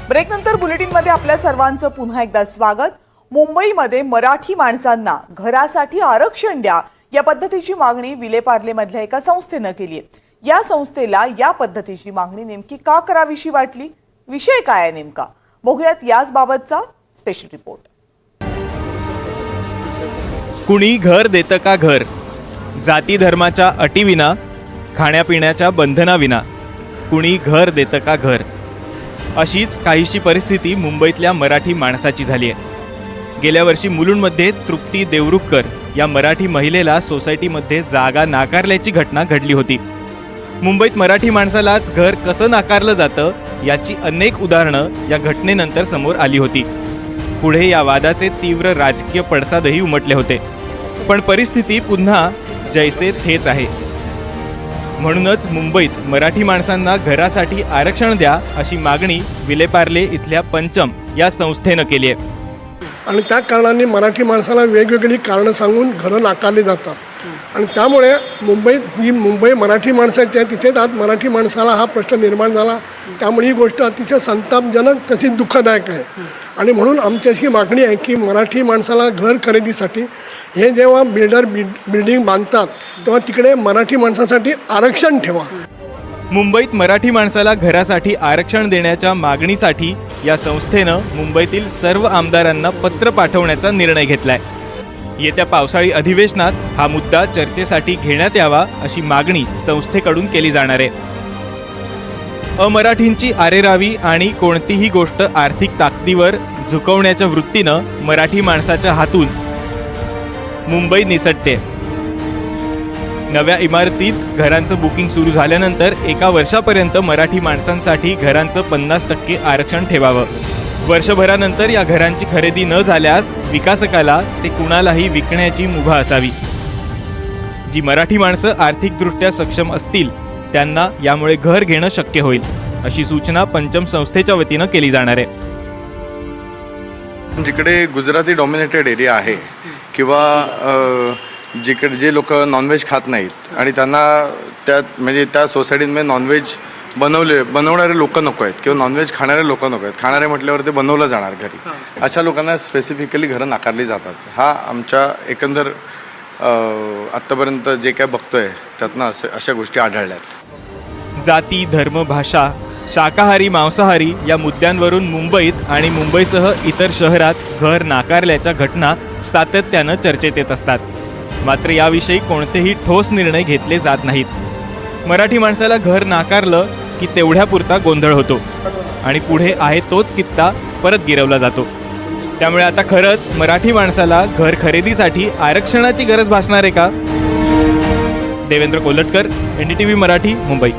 ब्रेकनंतर बुलेटिनमध्ये आपल्या सर्वांचं पुन्हा एकदा स्वागत। मुंबईमध्ये मराठी माणसांना घरासाठी आरक्षण द्या या पद्धतीची मागणी विलेपार्लेमधल्या एका संस्थेने केली आहे। या संस्थेला या पद्धतीची मागणी नेमकी का करावीशी वाटली, विषय काय आहे नेमका, बघूयात याच बाबतचा स्पेशल रिपोर्ट। कुणी घर देतं का घर, जाती धर्माच्या अटीविना, खाण्यापिण्याच्या बंधनाविना कुणी घर देतं का घर, अशीच काहीशी परिस्थिती मुंबईतल्या मराठी माणसाची झाली आहे। गेल्या वर्षी मुलुंडमध्ये तृप्ती देवरुखकर या मराठी महिलेला सोसायटीमध्ये जागा नाकारल्याची घटना घडली होती। मुंबईत मराठी माणसालाच घर कसं नाकारलं जातं याची अनेक उदाहरणं या घटनेनंतर समोर आली होती। पुढे या वादाचे तीव्र राजकीय पडसादही उमटले होते, पण परिस्थिती पुन्हा जैसे थेच आहे। म्हणूनच मुंबईत मराठी माणसांना घरासाठी आरक्षण द्या अशी मागणी विलेपार्ले इथल्या पंचम या संस्थेनं केली आहे। आणि त्या कारणाने मराठी माणसाला वेगवेगळी कारणं सांगून घरं नाकारली जातात आणि त्यामुळे मुंबई मराठी माणसाची आहे, तिथेच आज मराठी माणसाला हा प्रश्न निर्माण झाला। त्यामुळे ही गोष्ट अतिशय संतापजनक तशी दुःखदायक आहे आणि म्हणून आमची अशी मागणी आहे की मराठी माणसाला घर खरेदीसाठी हे जेव्हा बिल्डिंग बांधतात तेव्हा तिकडे मराठी माणसासाठी आरक्षण ठेवा। मुंबईत मराठी माणसाला घरासाठी आरक्षण देण्याच्या मागणीसाठी या संस्थेनं मुंबईतील सर्व आमदारांना पत्र पाठवण्याचा निर्णय घेतलाय। येत्या पावसाळी अधिवेशनात हा मुद्दा चर्चेसाठी घेण्यात यावा अशी मागणी संस्थेकडून केली जाणार आहे। अमराठींची आरेरावी आणि कोणतीही गोष्ट आर्थिक ताकदीवर झुकवण्याच्या वृत्तीनं मराठी माणसाच्या हातून मुंबई निसटते। नव्या इमारतीत घरांचं बुकिंग सुरू झाल्यानंतर एका वर्षापर्यंत मराठी माणसांसाठी घरांचं 50% आरक्षण ठेवावं। वर्षभरानंतर या घरांची खरेदी न झाल्यास विकासकाला ते कुणालाही विकण्याची मुभा असावी। जी मराठी माणसं आर्थिकदृष्ट्या सक्षम असतील त्यांना यामुळे घर घेणं शक्य होईल अशी सूचना पंचम संस्थेच्या वतीनं केली जाणार आहे। जिकडे गुजराती डॉमिनेटेड एरिया आहे किंवा जिकडे जे लोक नॉनव्हेज खात नाहीत आणि त्यांना म्हणजे त्या सोसायटीमध्ये नॉनव्हेज बनवणारे लोक नको आहेत किंवा नॉनव्हेज खाणारे लोक नको आहेत, खाणारे म्हटल्यावर ते बनवलं जाणार घरी, अशा लोकांना स्पेसिफिकली घरं नाकारली जातात। हा आमच्या एकंदर आत्तापर्यंत जे काय बघतोय त्यातनं अशा गोष्टी आढळल्यात। जाती, धर्म, भाषा, शाकाहारी, मांसाहारी या मुद्द्यांवरून मुंबईत आणि मुंबईसह इतर शहरात घर नाकारल्याच्या घटना सातत्यानं चर्चेत येत असतात। मात्र याविषयी कोणतेही ठोस निर्णय घेतले जात नाहीत। मराठी माणसाला घर नाकारलं की तेवढ्यापुरता गोंधळ होतो आणि पुढे आहे तोच कित्ता परत गिरवला जातो। त्यामुळे आता खरंच मराठी माणसाला घर खरेदीसाठी आरक्षणाची गरज भासणार आहे का? देवेंद्र कोल्हटकर, NDTV मराठी, मुंबई।